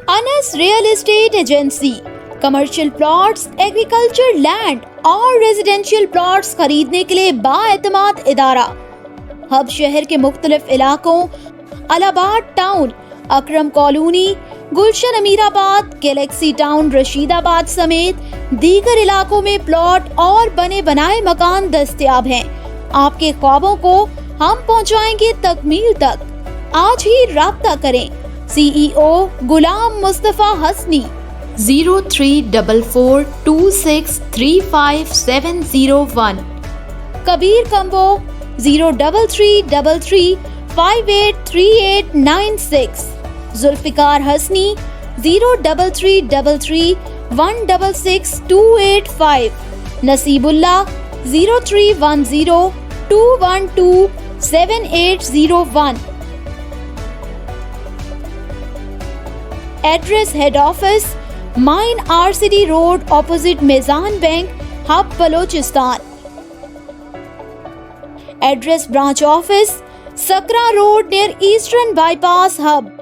Anas real estate agency commercial plots, agriculture land और residential plots खरीदने के लिए बाएतमाद इदारा। हब शहर के मुख्तलिफ इलाकों अलाहाबाद टाउन, अकरम कॉलोनी, गुलशन अमीराबाद, गैलेक्सी टाउन रशीदाबाद समेत दीगर इलाकों में प्लॉट और बने बनाए मकान दस्तयाब हैं। आपके ख्वाबों को हम पहुंचाएंगे तकमील तक। आज ही राब्ता करें। CEO Ghulam Mustafa Hasni 0344263571, Kabir Kambo 0333583896, Zulfiqar Hasni 0333166285, Naseebullah 031021278001। Address head office main RCD road opposite Meezan bank, Hub Balochistan. Address branch office Sakra road near eastern bypass, hub.